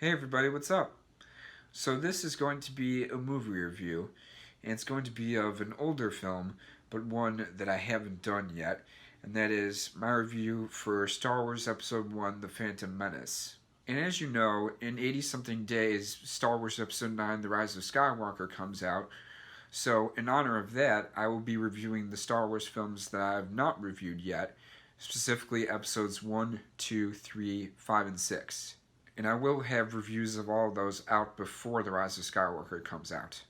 Hey everybody, what's up? So this is going to be a movie review, and it's going to be of an older film, but one that I haven't done yet, and that is my review for Star Wars Episode 1, The Phantom Menace. And as you know, in 80-something days, Star Wars Episode 9, The Rise of Skywalker comes out, so in honor of that, I will be reviewing the Star Wars films that I have not reviewed yet, specifically Episodes 1, 2, 3, 5, and 6. And I will have reviews of all of those out before The Rise of Skywalker comes out.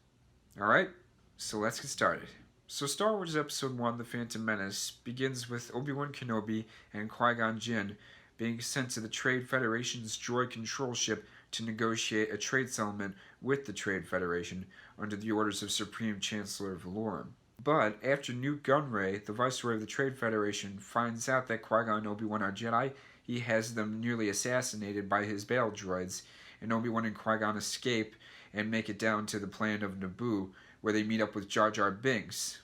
Alright, so let's get started. So Star Wars Episode 1, The Phantom Menace, begins with Obi-Wan Kenobi and Qui-Gon Jinn being sent to the Trade Federation's droid control ship to negotiate a trade settlement with the Trade Federation under the orders of Supreme Chancellor Valorum. But after Newt Gunray, the Viceroy of the Trade Federation, finds out that Qui-Gon and Obi-Wan are Jedi, he has them nearly assassinated by his battle droids, and Obi-Wan and Qui-Gon escape and make it down to the planet of Naboo, where they meet up with Jar Jar Binks.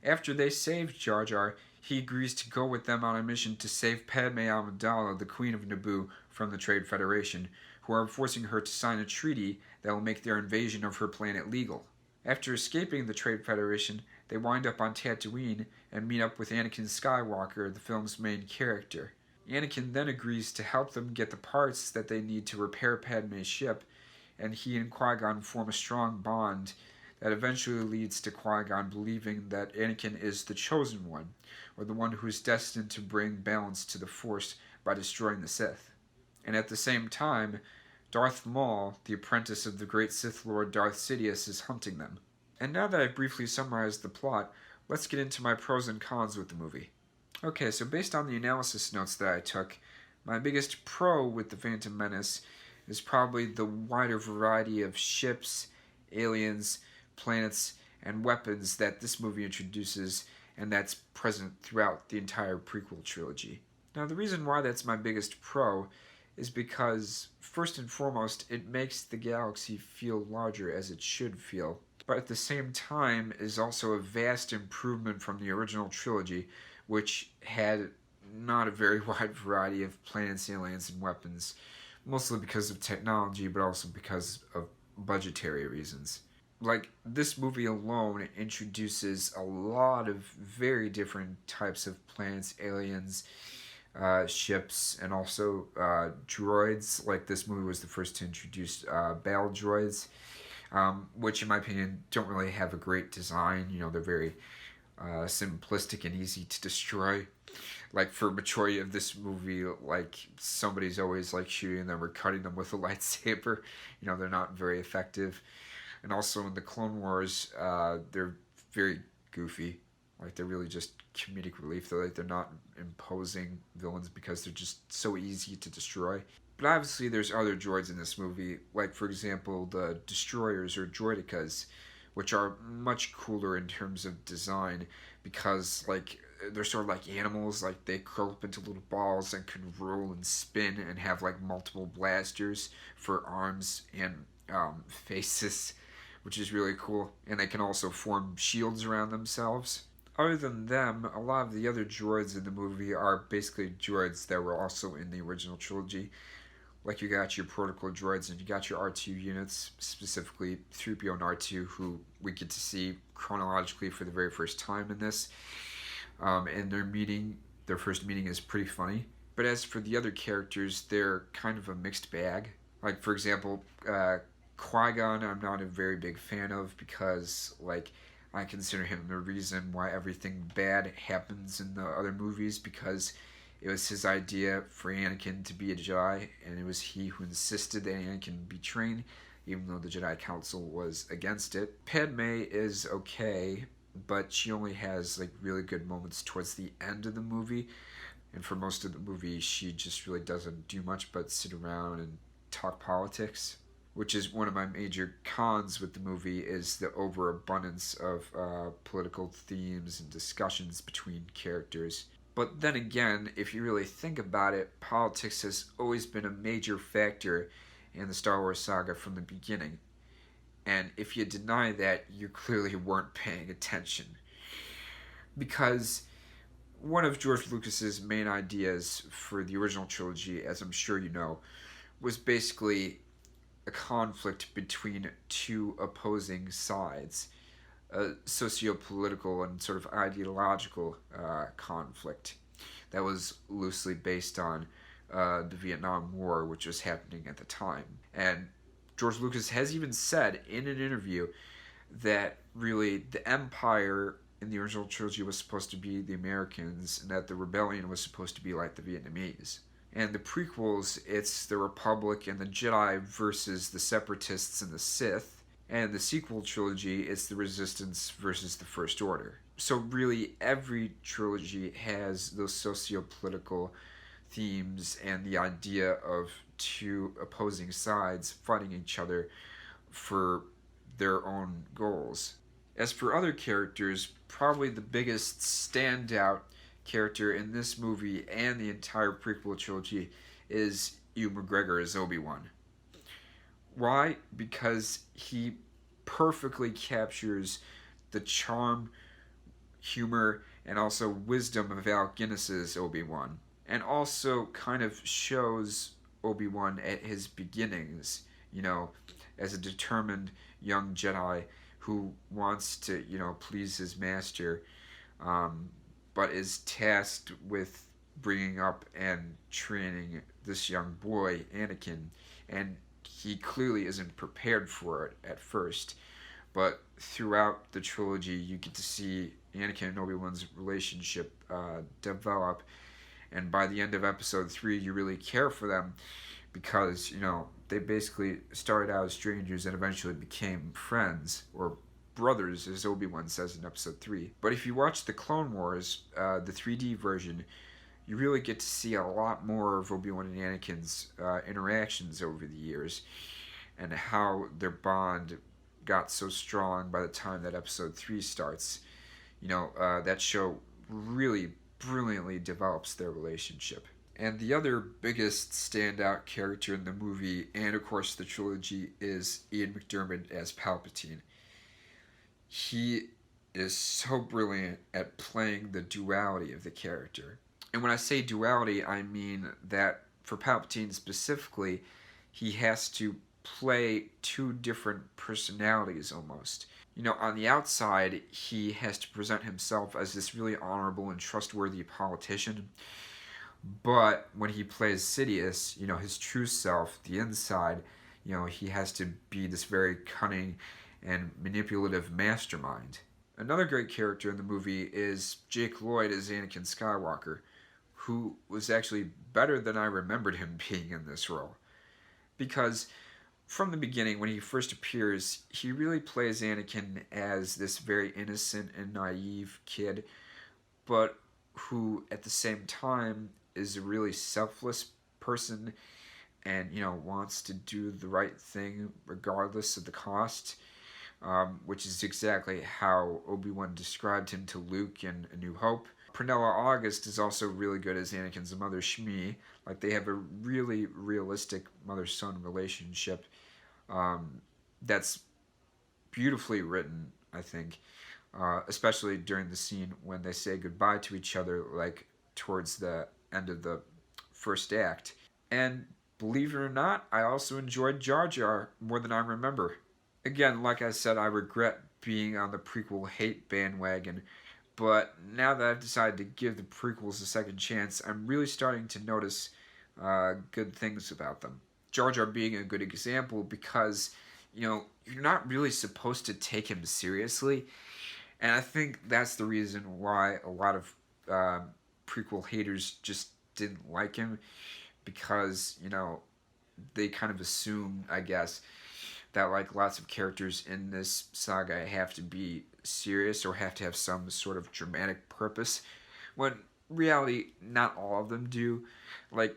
After they save Jar Jar, he agrees to go with them on a mission to save Padme Amidala, the Queen of Naboo, from the Trade Federation, who are forcing her to sign a treaty that will make their invasion of her planet legal. After escaping the Trade Federation, they wind up on Tatooine and meet up with Anakin Skywalker, the film's main character. Anakin then agrees to help them get the parts that they need to repair Padme's ship, and he and Qui-Gon form a strong bond that eventually leads to Qui-Gon believing that Anakin is the chosen one, or the one who is destined to bring balance to the Force by destroying the Sith. And at the same time, Darth Maul, the apprentice of the great Sith Lord Darth Sidious, is hunting them. And now that I've briefly summarized the plot, let's get into my pros and cons with the movie. Okay, so based on the analysis notes that I took, my biggest pro with The Phantom Menace is probably the wider variety of ships, aliens, planets, and weapons that this movie introduces, and that's present throughout the entire prequel trilogy. Now, the reason why that's my biggest pro is because, first and foremost, it makes the galaxy feel larger as it should feel, but at the same time is also a vast improvement from the original trilogy, which had not a very wide variety of planets, aliens, and weapons, mostly because of technology, but also because of budgetary reasons. Like, this movie alone introduces a lot of very different types of planets, aliens, ships, and also droids. Like, this movie was the first to introduce battle droids, which in my opinion don't really have a great design. You know, they're very simplistic and easy to destroy. Like, for majority of this movie, like, somebody's always like shooting them or cutting them with a lightsaber. You know, they're not very effective. And also in the Clone Wars, they're very goofy. Like, they're really just comedic relief. They're not imposing villains because they're just so easy to destroy. But obviously there's other droids in this movie, like, for example, the Destroyers or Droidicas, which are much cooler in terms of design because, like, they're sort of like animals. Like, they curl up into little balls and can roll and spin and have, like, multiple blasters for arms and faces, which is really cool. And they can also form shields around themselves. Other than them, a lot of the other droids in the movie are basically droids that were also in the original trilogy. Like, you got your protocol droids and you got your R2 units, specifically 3PO and R2, who we get to see chronologically for the very first time in this. And their first meeting is pretty funny. But as for the other characters, they're kind of a mixed bag. Like, for example, Qui-Gon I'm not a very big fan of because, like, I consider him the reason why everything bad happens in the other movies, because it was his idea for Anakin to be a Jedi, and it was he who insisted that Anakin be trained, even though the Jedi Council was against it. Padme is okay, but she only has, like, really good moments towards the end of the movie, and for most of the movie she just really doesn't do much but sit around and talk politics, which is one of my major cons with the movie, is the overabundance of political themes and discussions between characters. But then again, if you really think about it, politics has always been a major factor in the Star Wars saga from the beginning. And if you deny that, you clearly weren't paying attention. Because one of George Lucas's main ideas for the original trilogy, as I'm sure you know, was basically a conflict between two opposing sides, a socio-political and sort of ideological conflict that was loosely based on the Vietnam War, which was happening at the time. And George Lucas has even said in an interview that really the Empire in the original trilogy was supposed to be the Americans, and that the rebellion was supposed to be like the Vietnamese. And the prequels, it's the Republic and the Jedi versus the Separatists and the Sith. And the sequel trilogy, it's the Resistance versus the First Order. So really, every trilogy has those socio-political themes and the idea of two opposing sides fighting each other for their own goals. As for other characters, probably the biggest standout character in this movie and the entire prequel trilogy is Ewan McGregor as Obi-Wan. Why? Because he perfectly captures the charm, humor, and also wisdom of Alec Guinness's Obi-Wan, and also kind of shows Obi-Wan at his beginnings, as a determined young Jedi who wants to, please his master, but is tasked with bringing up and training this young boy, Anakin, and he clearly isn't prepared for it at first. But throughout the trilogy, you get to see Anakin and Obi-Wan's relationship develop, and by the end of episode 3, you really care for them because, they basically started out as strangers and eventually became friends, or brothers, as Obi-Wan says in episode 3. But if you watch the Clone Wars, the 3D version, you really get to see a lot more of Obi-Wan and Anakin's interactions over the years, and how their bond got so strong by the time that episode 3 starts. That show really brilliantly develops their relationship. And the other biggest standout character in the movie, and of course the trilogy, is Ian McDiarmid as Palpatine. He is so brilliant at playing the duality of the character. And when I say duality, I mean that for Palpatine specifically, he has to play two different personalities almost. On the outside, he has to present himself as this really honorable and trustworthy politician. But when he plays Sidious, his true self, the inside, he has to be this very cunning and manipulative mastermind. Another great character in the movie is Jake Lloyd as Anakin Skywalker, who was actually better than I remembered him being in this role. Because from the beginning, when he first appears, he really plays Anakin as this very innocent and naive kid, but who at the same time is a really selfless person and, wants to do the right thing regardless of the cost, which is exactly how Obi-Wan described him to Luke in A New Hope. Pernilla August is also really good as Anakin's mother, Shmi. Like, they have a really realistic mother-son relationship that's beautifully written, I think, especially during the scene when they say goodbye to each other, like, towards the end of the first act. And believe it or not, I also enjoyed Jar Jar more than I remember. Again, like I said, I regret being on the prequel hate bandwagon, but now that I've decided to give the prequels a second chance, I'm really starting to notice good things about them. Jar Jar being a good example because, you're not really supposed to take him seriously, and I think that's the reason why a lot of prequel haters just didn't like him, because, they kind of assume, I guess, that like lots of characters in this saga have to be serious or have to have some sort of dramatic purpose, when in reality, not all of them do. Like,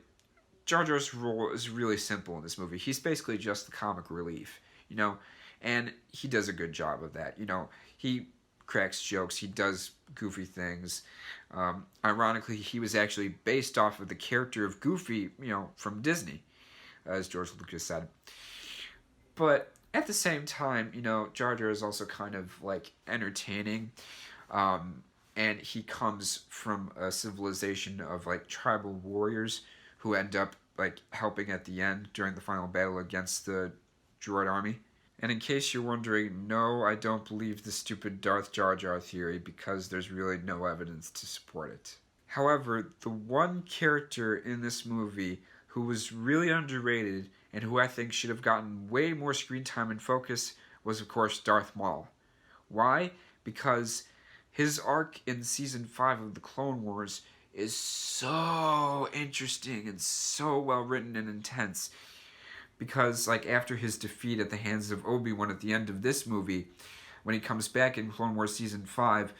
Jar Jar's role is really simple in this movie. He's basically just the comic relief, and he does a good job of that. He cracks jokes, he does goofy things. Ironically, he was actually based off of the character of Goofy, from Disney, as George Lucas said. But at the same time, Jar Jar is also kind of like entertaining, and he comes from a civilization of like tribal warriors who end up like helping at the end during the final battle against the droid army. And in case you're wondering, no, I don't believe the stupid Darth Jar Jar theory because there's really no evidence to support it. However, the one character in this movie who was really underrated and who I think should have gotten way more screen time and focus was, of course, Darth Maul. Why? Because his arc in season 5 of the Clone Wars is so interesting and so well written and intense. Because, like, after his defeat at the hands of Obi-Wan at the end of this movie, when he comes back in Clone Wars season 5,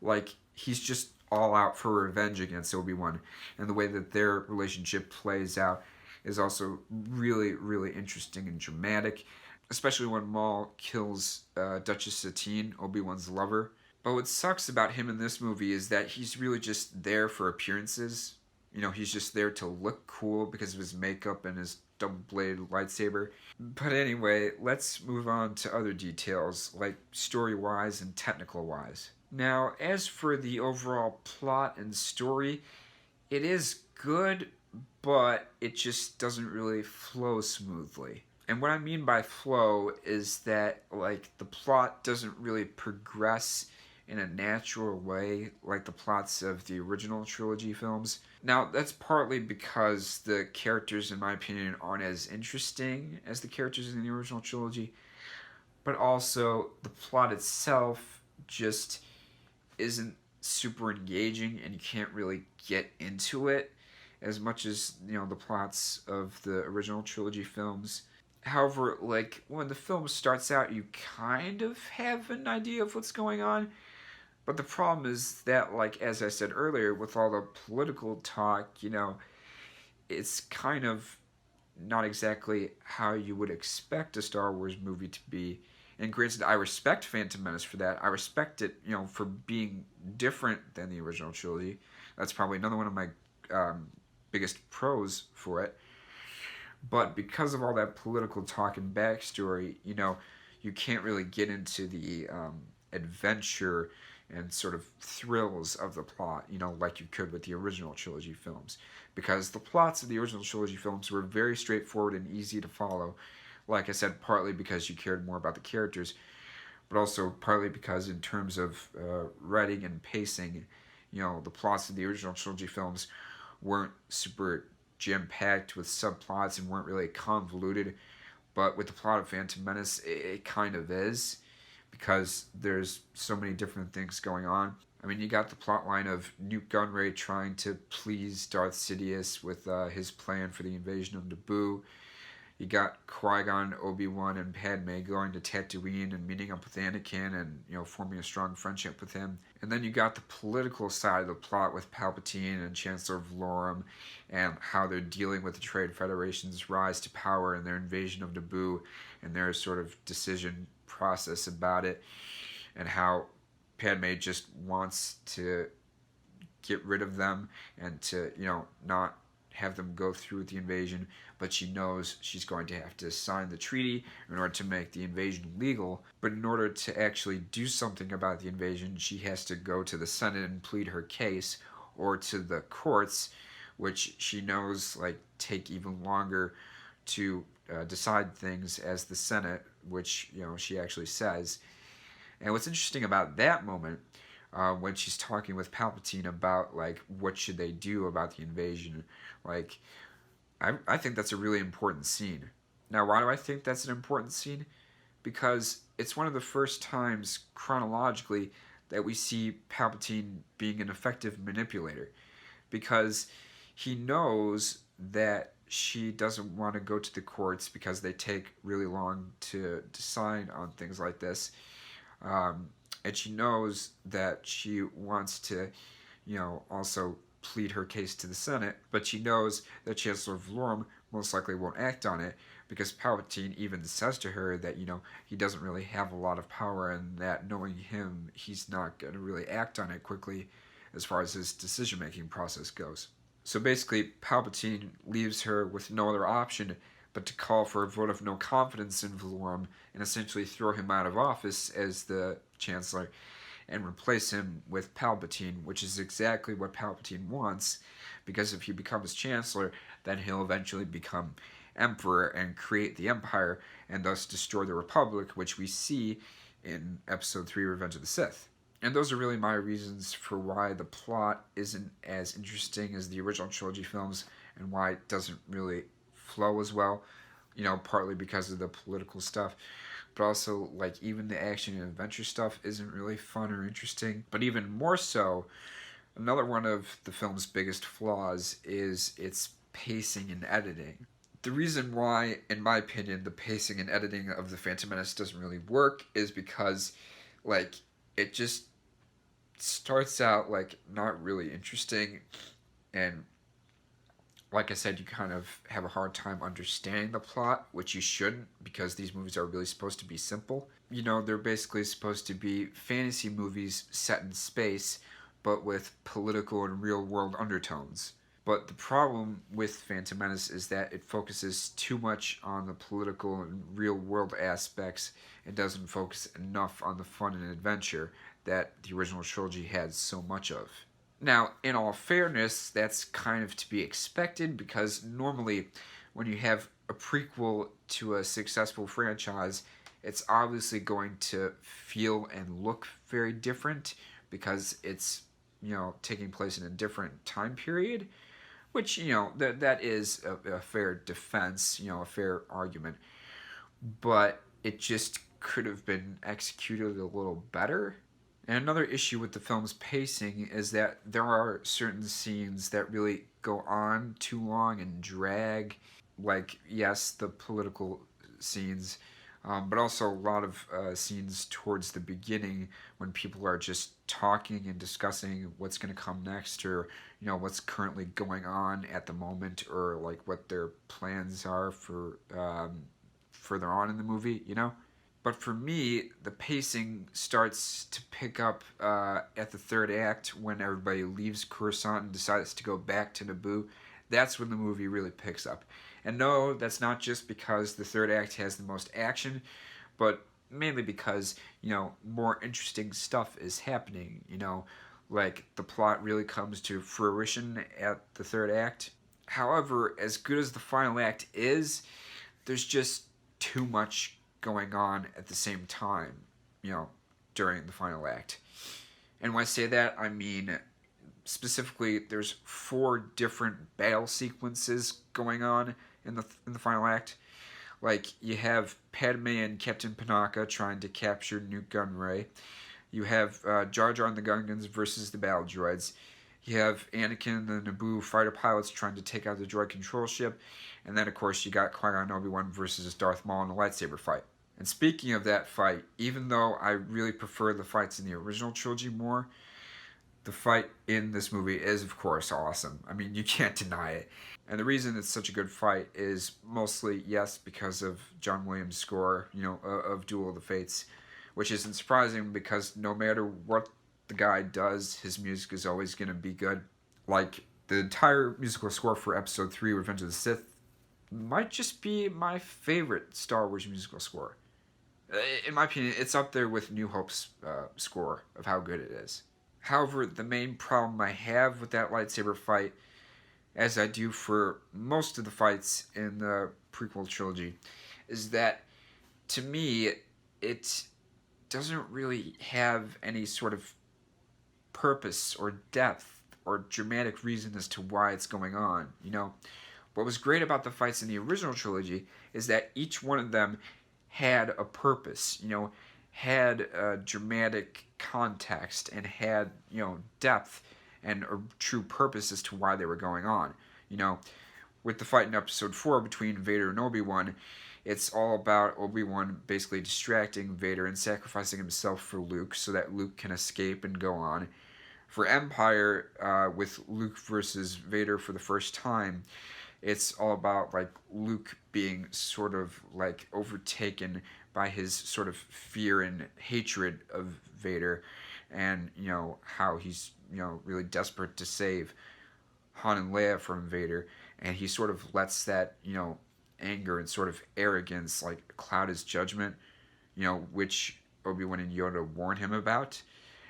like, he's just all out for revenge against Obi-Wan. And the way that their relationship plays out is also really, really interesting and dramatic. Especially when Maul kills Duchess Satine, Obi-Wan's lover. But what sucks about him in this movie is that he's really just there for appearances. You know, he's just there to look cool because of his makeup and his double-bladed lightsaber. But anyway, let's move on to other details, like story-wise and technical-wise. Now, as for the overall plot and story, it is good, but it just doesn't really flow smoothly. And what I mean by flow is that, like, the plot doesn't really progress in a natural way like the plots of the original trilogy films. Now, that's partly because the characters, in my opinion, aren't as interesting as the characters in the original trilogy, but also the plot itself just isn't super engaging and you can't really get into it as much as, you know, the plots of the original trilogy films. However, like, when the film starts out, you kind of have an idea of what's going on. But the problem is that, like, as I said earlier, with all the political talk, you know, it's kind of not exactly how you would expect a Star Wars movie to be. And granted, I respect Phantom Menace for that. I respect it, you know, for being different than the original trilogy. That's probably another one of my biggest pros for it. But because of all that political talk and backstory, you know, you can't really get into the adventure and sort of thrills of the plot, you know, like you could with the original trilogy films. Because the plots of the original trilogy films were very straightforward and easy to follow. Like I said, partly because you cared more about the characters, but also partly because in terms of writing and pacing, you know, the plots of the original trilogy films weren't super jam-packed with subplots and weren't really convoluted. But with the plot of Phantom Menace, it kind of is, because there's so many different things going on. I mean, you got the plot line of Newt Gunray trying to please Darth Sidious with his plan for the invasion of Naboo. You got Qui-Gon, Obi-Wan, and Padme going to Tatooine and meeting up with Anakin and, you know, forming a strong friendship with him. And then you got the political side of the plot with Palpatine and Chancellor Valorum and how they're dealing with the Trade Federation's rise to power and their invasion of Naboo and their sort of decision process about it, and how Padme just wants to get rid of them and to, you know, not have them go through with the invasion, but she knows she's going to have to sign the treaty in order to make the invasion legal. But in order to actually do something about the invasion, she has to go to the Senate and plead her case, or to the courts, which she knows, like, take even longer to decide things as the Senate, which, you know, she actually says. And what's interesting about that moment, when she's talking with Palpatine about, like, what should they do about the invasion, like, I think that's a really important scene. Now, why do I think that's an important scene? Because it's one of the first times, chronologically, that we see Palpatine being an effective manipulator. Because he knows that she doesn't want to go to the courts because they take really long to decide on things like this. And she knows that she wants to, you know, also plead her case to the Senate, but she knows that Chancellor Valorum most likely won't act on it because Palpatine even says to her that, you know, he doesn't really have a lot of power and that knowing him, he's not going to really act on it quickly as far as his decision-making process goes. So basically, Palpatine leaves her with no other option but to call for a vote of no confidence in Valorum and essentially throw him out of office as the Chancellor and replace him with Palpatine, which is exactly what Palpatine wants, because if he becomes Chancellor, then he'll eventually become emperor and create the Empire and thus destroy the Republic, which we see in Episode 3, Revenge of the Sith. And those are really my reasons for why the plot isn't as interesting as the original trilogy films and why it doesn't really flow as well. You know, partly because of the political stuff, but also, like, even the action and adventure stuff isn't really fun or interesting. But even more so, another one of the film's biggest flaws is its pacing and editing. The reason why, in my opinion, the pacing and editing of The Phantom Menace doesn't really work is because, like, it just starts out, like, not really interesting, and like I said, you kind of have a hard time understanding the plot, which you shouldn't, because these movies are really supposed to be simple. You know, they're basically supposed to be fantasy movies set in space, but with political and real-world undertones. But the problem with Phantom Menace is that it focuses too much on the political and real-world aspects and doesn't focus enough on the fun and adventure that the original trilogy had so much of. Now, in all fairness, that's kind of to be expected because normally when you have a prequel to a successful franchise, it's obviously going to feel and look very different because it's, you know, taking place in a different time period, which, you know, that is a fair defense, you know, a fair argument. But it just could have been executed a little better. And another issue with the film's pacing is that there are certain scenes that really go on too long and drag. Like, yes, the political scenes, but also a lot of scenes towards the beginning when people are just talking and discussing what's going to come next, or, you know, what's currently going on at the moment, or like what their plans are for further on in the movie, you know? But for me, the pacing starts to pick up at the third act when everybody leaves Coruscant and decides to go back to Naboo. That's when the movie really picks up. And no, that's not just because the third act has the most action, but mainly because, you know, more interesting stuff is happening, you know, like the plot really comes to fruition at the third act. However, as good as the final act is, there's just too much going on at the same time, you know, during the final act. And when I say that, I mean specifically there's 4 different battle sequences going on in the final act. Like, you have Padme and Captain Panaka trying to capture Nute Gunray. You have Jar Jar and the Gungans versus the battle droids. You have Anakin and the Naboo fighter pilots trying to take out the droid control ship. And then, of course, you got Qui-Gon and Obi-Wan versus Darth Maul in a lightsaber fight. And speaking of that fight, even though I really prefer the fights in the original trilogy more, the fight in this movie is, of course, awesome. I mean, you can't deny it. And the reason it's such a good fight is mostly, yes, because of John Williams' score, you know, of Duel of the Fates, which isn't surprising because no matter what the guy does, his music is always going to be good. Like, the entire musical score for Episode 3, Revenge of the Sith, might just be my favorite Star Wars musical score. In my opinion, it's up there with New Hope's score of how good it is. However, the main problem I have with that lightsaber fight, as I do for most of the fights in the prequel trilogy, is that, to me, it doesn't really have any sort of purpose or depth or dramatic reason as to why it's going on, you know? What was great about the fights in the original trilogy is that each one of them had a purpose, you know, had a dramatic context and had, you know, depth and a true purpose as to why they were going on. You know, with the fight in Episode 4 between Vader and Obi-Wan, it's all about Obi-Wan basically distracting Vader and sacrificing himself for Luke so that Luke can escape and go on. For Empire, with Luke versus Vader for the first time, it's all about, like, Luke being sort of, like, overtaken by his sort of fear and hatred of Vader, and, you know, how he's, you know, really desperate to save Han and Leia from Vader, and he sort of lets that, you know, anger and sort of arrogance, like, cloud his judgment, you know, which Obi-Wan and Yoda warn him about.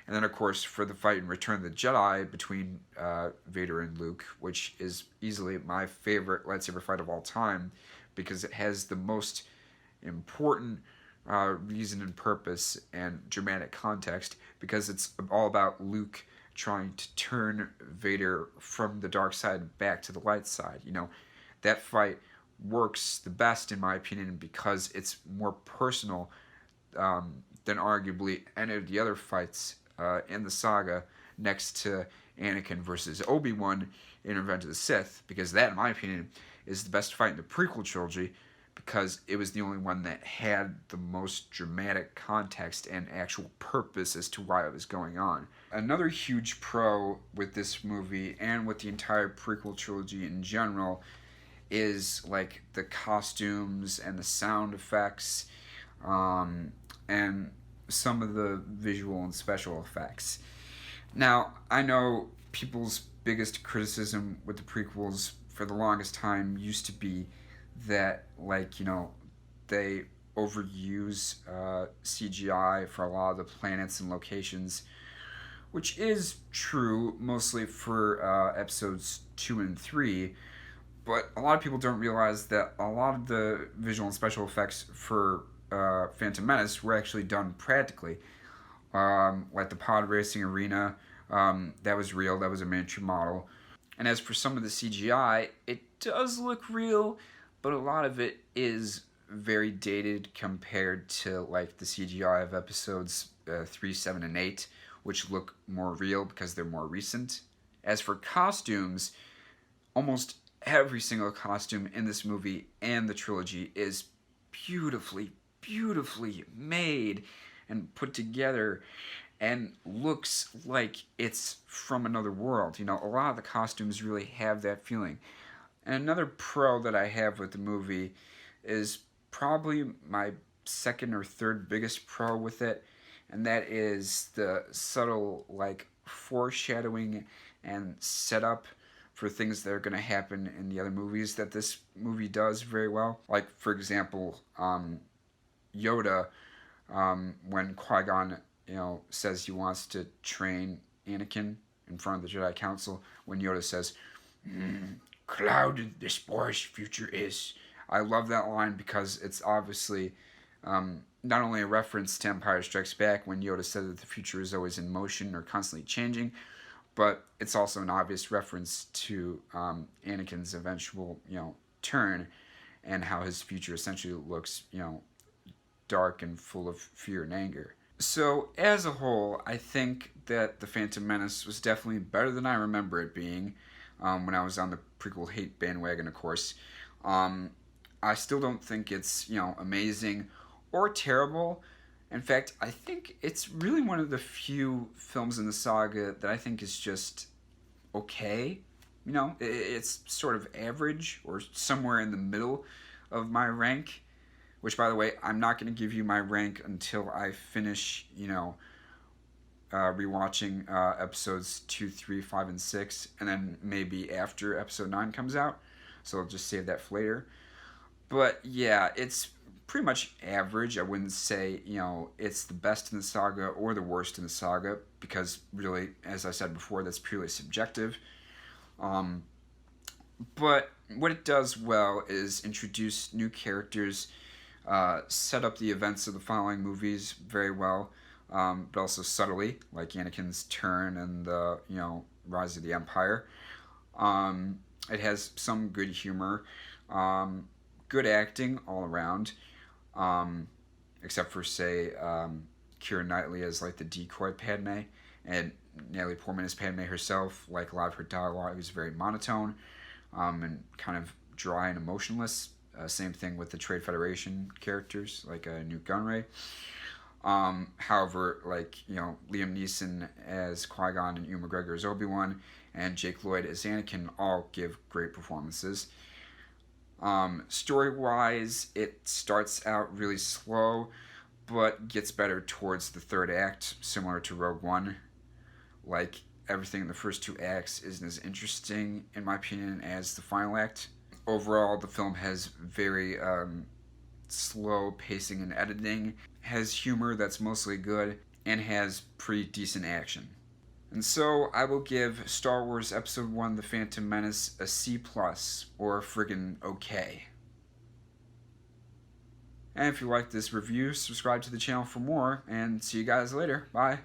And then, of course, for the fight in Return of the Jedi between Vader and Luke, which is easily my favorite lightsaber fight of all time, because it has the most important reason and purpose and dramatic context, because it's all about Luke trying to turn Vader from the dark side back to the light side. That fight works the best, in my opinion, because it's more personal than arguably any of the other fights in the saga, next to Anakin versus Obi-Wan in Revenge of the Sith, because that, in my opinion, is the best fight in the prequel trilogy, because it was the only one that had the most dramatic context and actual purpose as to why it was going on. Another huge pro with this movie, and with the entire prequel trilogy in general, is like the costumes and the sound effects, and some of the visual and special effects. Now, I know people's biggest criticism with the prequels for the longest time used to be that, they overuse CGI for a lot of the planets and locations, which is true mostly for episodes 2 and 3, but a lot of people don't realize that a lot of the visual and special effects for Phantom Menace were actually done practically. Like the pod racing arena, that was real, that was a miniature model. And as for some of the CGI, it does look real, but a lot of it is very dated compared to the CGI of episodes 3, 7, and 8, which look more real because they're more recent. As for costumes, almost every single costume in this movie and the trilogy is beautifully made and put together and looks like it's from another world. A lot of the costumes really have that feeling. And another pro that I have with the movie is probably my second or third biggest pro with it, and that is the subtle foreshadowing and setup for things that are going to happen in the other movies that this movie does very well. Like, for example, Yoda, when Qui-Gon, says he wants to train Anakin in front of the Jedi Council, when Yoda says, "Clouded this boy's future is." I love that line because it's obviously not only a reference to Empire Strikes Back, when Yoda said that the future is always in motion or constantly changing, but it's also an obvious reference to Anakin's eventual, turn, and how his future essentially looks, dark and full of fear and anger. So, as a whole, I think that The Phantom Menace was definitely better than I remember it being, when I was on the prequel hate bandwagon, of course. I still don't think it's, amazing or terrible. In fact, I think it's really one of the few films in the saga that I think is just okay. It's sort of average or somewhere in the middle of my rank, which, by the way, I'm not going to give you my rank until I finish, rewatching episodes 2, 3, 5, and 6, and then maybe after episode 9 comes out. So I'll just save that for later. But yeah, it's pretty much average. I wouldn't say, it's the best in the saga or the worst in the saga, because really, as I said before, that's purely subjective. But what it does well is introduce new characters, set up the events of the following movies very well, but also subtly, like Anakin's turn and the, Rise of the Empire. It has some good humor, good acting all around, except for, say, Keira Knightley as the decoy Padme, and Natalie Portman as Padme herself. A lot of her dialogue is very monotone, and kind of dry and emotionless. Same thing with the Trade Federation characters, like Newt Gunray. However, Liam Neeson as Qui-Gon and Ewan McGregor as Obi-Wan, and Jake Lloyd as Anakin all give great performances. Story-wise, it starts out really slow, but gets better towards the third act, similar to Rogue One. Everything in the first 2 acts isn't as interesting, in my opinion, as the final act. Overall, the film has very slow pacing and editing, has humor that's mostly good, and has pretty decent action. And so I will give Star Wars Episode 1 The Phantom Menace a C+, or friggin' okay. And if you like this review, subscribe to the channel for more, and see you guys later. Bye.